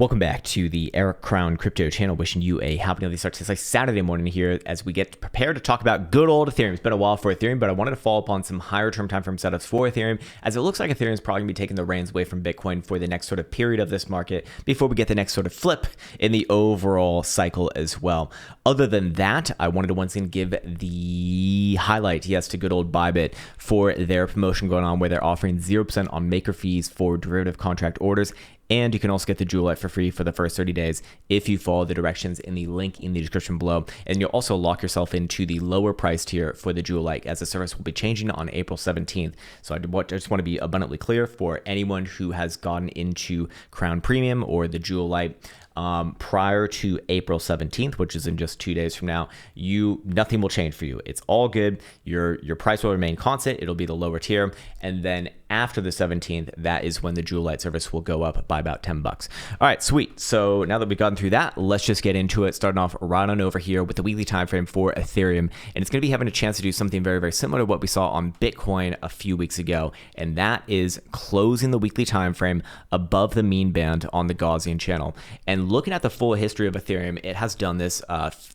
Welcome back to the Eric Crown Crypto channel. Wishing you a happy daily start. It's like Saturday morning here as we get prepared to talk about good old Ethereum. It's been a while for Ethereum, but I wanted to follow up on some higher term time frame setups for Ethereum, as it looks like Ethereum is probably going to be taking the reins away from Bitcoin for the next sort of period of this market before we get the next sort of flip in the overall cycle as well. Other than that, I wanted to once again give the highlight, yes, to good old Bybit for their promotion going on where they're offering 0% on maker fees for derivative contract orders. And you can also get the Jewel Light for free for the first 30 days if you follow the directions in the link in the description below. And you'll also lock yourself into the lower price tier for the Jewel Light, as the service will be changing on April 17th. So I just want to be abundantly clear for anyone who has gotten into Crown Premium or the Jewel Light prior to April 17th, which is in just 2 days from now, nothing will change for you. It's all good. Your price will remain constant. It'll be the lower tier. And then after the 17th, that is when the Jewel Light service will go up by about $10. All right, sweet. So now that we've gotten through that, let's just get into it. Starting off right on over here with the weekly time frame for Ethereum. And it's going to be having a chance to do something very, very similar to what we saw on Bitcoin a few weeks ago. And that is closing the weekly time frame above the mean band on the Gaussian channel. And looking at the full history of Ethereum, it has done this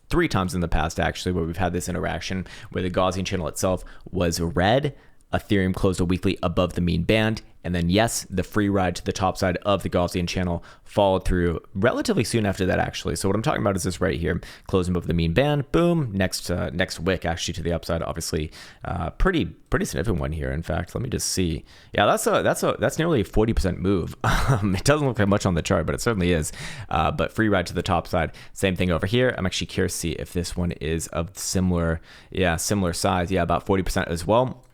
3 times in the past, actually, where we've had this interaction where the Gaussian channel itself was red. Ethereum closed a weekly above the mean band. And then, yes, the free ride to the top side of the Gaussian channel followed through relatively soon after that, actually. So what I'm talking about is this right here, closing above the mean band, boom, next wick actually to the upside, obviously, pretty significant one here. In fact, let me just see. Yeah, that's nearly a 40% move. It doesn't look like much on the chart, but it certainly is. But free ride to the top side, same thing over here. I'm actually curious to see if this one is of similar size. Yeah, about 40% as well.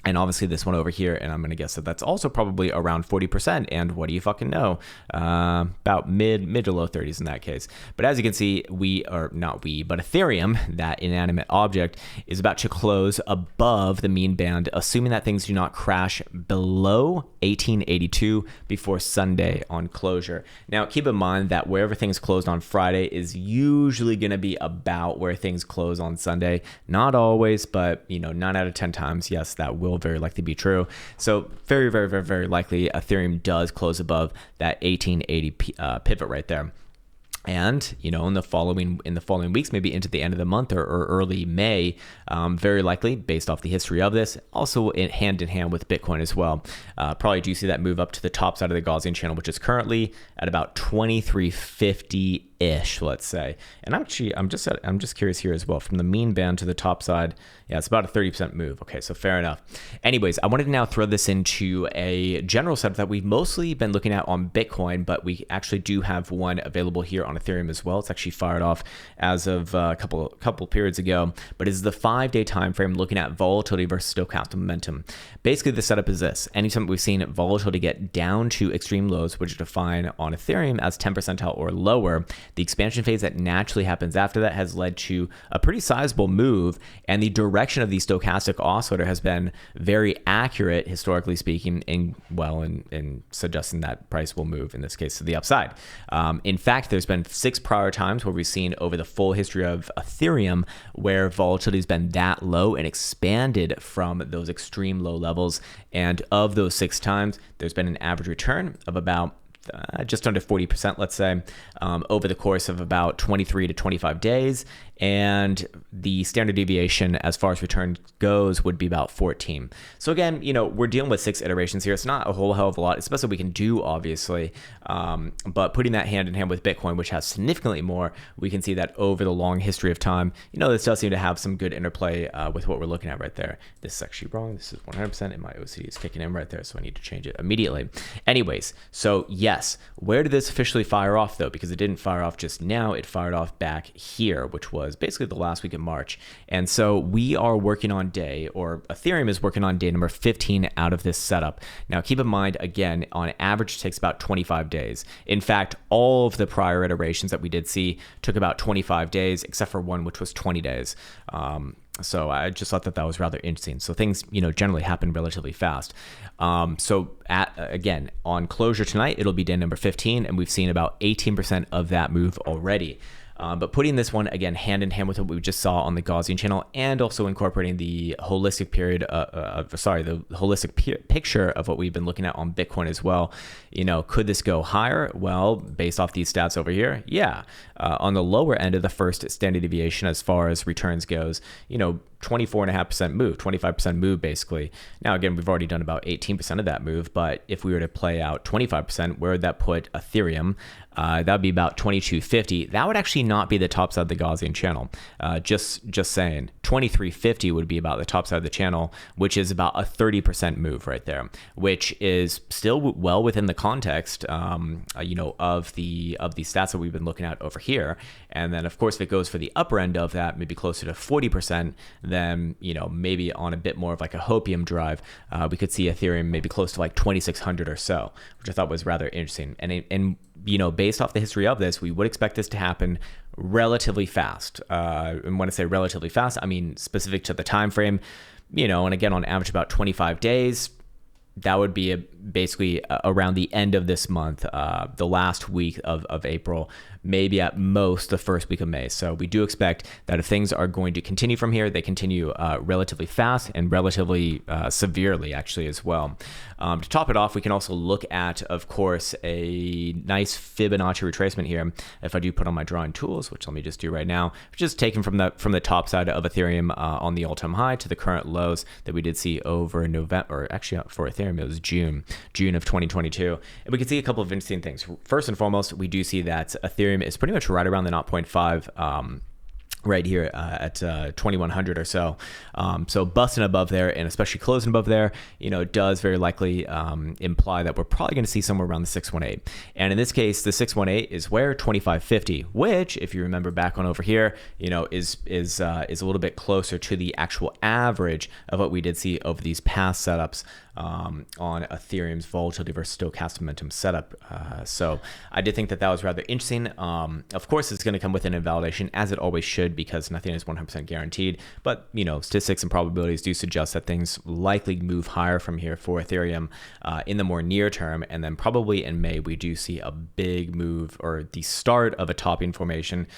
And obviously this one over here, and I'm going to guess that that's also probably around 40%. And what do you fucking know? About mid to low 30s in that case. But as you can see, but Ethereum, that inanimate object, is about to close above the mean band, assuming that things do not crash below 1882 before Sunday on closure. Now, keep in mind that wherever things closed on Friday is usually going to be about where things close on Sunday. Not always, but 9 out of 10 times, yes, that will very likely be true. So very, very, very, very likely Ethereum does close above that 1880 pivot right there. And, in the following weeks, maybe into the end of the month or early May, very likely, based off the history of this, also hand in hand with Bitcoin as well. Probably do see that move up to the top side of the Gaussian channel, which is currently at about 2350-ish, let's say. And I'm just curious here as well, from the mean band to the top side. Yeah, it's about a 30% move. Okay, so fair enough. Anyways, I wanted to now throw this into a general setup that we've mostly been looking at on Bitcoin, but we actually do have one available here on Ethereum as well. It's actually fired off as of a couple periods ago, but it's the 5-day time frame looking at volatility versus stochastic momentum. Basically, the setup is this: anytime we've seen volatility get down to extreme lows, which are defined on Ethereum as 10 percentile or lower, the expansion phase that naturally happens after that has led to a pretty sizable move, and the direction of the stochastic oscillator has been very accurate, historically speaking, in suggesting that price will move, in this case, to the upside. In fact, there's been 6 prior times where we've seen over the full history of Ethereum where volatility has been that low and expanded from those extreme low levels. And of those 6 times, there's been an average return of about just under 40%, let's say, over the course of about 23 to 25 days. And the standard deviation as far as return goes would be about 14. So again, we're dealing with 6 iterations here. It's not a whole hell of a lot. It's the best that we can do, obviously. But putting that hand in hand with Bitcoin, which has significantly more, we can see that over the long history of time, this does seem to have some good interplay with what we're looking at right there. This is actually wrong. This is 100%, and my OCD is kicking in right there, so I need to change it immediately. Anyways, so yes, where did this officially fire off, though? Because it didn't fire off just now. It fired off back here, which was basically the last week of March. And so we are working on Ethereum is working on day number 15 out of this setup. Now, keep in mind, again, on average, it takes about 25 days. In fact, all of the prior iterations that we did see took about 25 days, except for one, which was 20 days. So I just thought that was rather interesting. So things, generally happen relatively fast. Again, on closure tonight, it'll be day number 15, and we've seen about 18% of that move already. But putting this one again hand in hand with what we just saw on the Gaussian channel, and also incorporating the holistic picture of what we've been looking at on Bitcoin as well. Could this go higher? Well, based off these stats over here, yeah. On the lower end of the first standard deviation as far as returns goes, 24.5% move, 25% move basically. Now, again, we've already done about 18% of that move, but if we were to play out 25%, where would that put Ethereum? That would be about 2250. That would actually not be the top side of the Gaussian channel. Just saying, 2350 would be about the top side of the channel, which is about a 30% move right there, which is still well within the context, of the stats that we've been looking at over here. And then, of course, if it goes for the upper end of that, maybe closer to 40%, then maybe on a bit more of like a hopium drive, we could see Ethereum maybe close to like 2600 or so, which I thought was rather interesting. And based off the history of this, we would expect this to happen relatively fast. And when I say relatively fast, I mean specific to the time frame, and again, on average about 25 days. That would be basically around the end of this month, the last week of April, maybe at most the first week of May. So we do expect that if things are going to continue from here, they continue relatively fast and relatively severely actually as well. To top it off, we can also look at, of course, a nice Fibonacci retracement here. If I do put on my drawing tools, which let me just do right now, just taken from the top side of Ethereum on the all-time high to the current lows that we did see over November, or actually for Ethereum, it was June of 2022. And we can see a couple of interesting things. First and foremost, we do see that Ethereum is pretty much right around the 0.5 right here at 2100 or so. So busting above there, and especially closing above there, does very likely imply that we're probably going to see somewhere around the 618. And in this case, the 618 is where 2550, which, if you remember back on over here, is a little bit closer to the actual average of what we did see over these past setups on Ethereum's volatility versus stochastic momentum setup. So I did think that was rather interesting. Of course, it's going to come with an invalidation, as it always should, because nothing is 100% guaranteed. But, statistics and probabilities do suggest that things likely move higher from here for Ethereum in the more near term. And then probably in May, we do see a big move, or the start of a topping formation,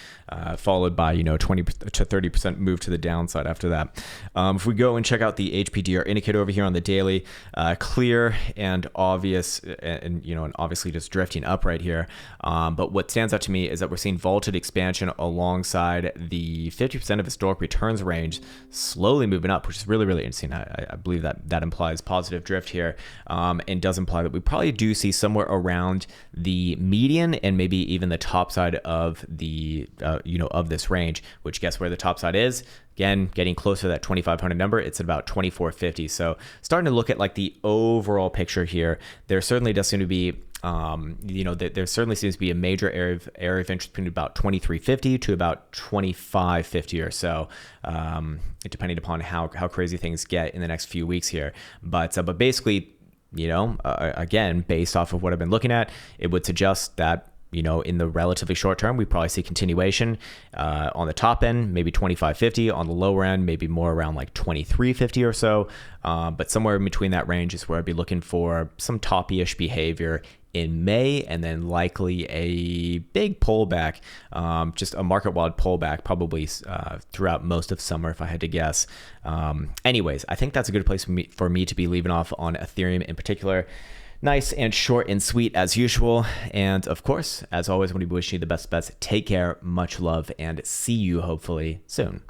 followed by, 20 to 30% move to the downside after that. If we go and check out the HPDR indicator over here on the daily, clear and obvious, and obviously just drifting up right here. But what stands out to me is that we're seeing volatility expansion alongside the 50% of historic returns range slowly moving up, which is really, really interesting. I believe that implies positive drift here, and does imply that we probably do see somewhere around the median and maybe even the top side of the of this range. Which, guess where the top side is? Again, getting closer to that 2,500 number, it's at about 2,450. So starting to look at like the overall picture here, there certainly does seem to be, there certainly seems to be a major area of interest between about 2,350 to about 2,550 or so, depending upon how crazy things get in the next few weeks here. But basically, again, based off of what I've been looking at, it would suggest that in the relatively short term, we probably see continuation on the top end, maybe 2550. On the lower end, maybe more around like 2350 or so. But somewhere in between that range is where I'd be looking for some toppy-ish behavior in May, and then likely a big pullback, just a market-wide pullback, probably throughout most of summer, if I had to guess. Anyways, I think that's a good place for me to be leaving off on Ethereum in particular. Nice and short and sweet as usual. And of course, as always, I want to wish you the best bets. Take care, much love, and see you hopefully soon.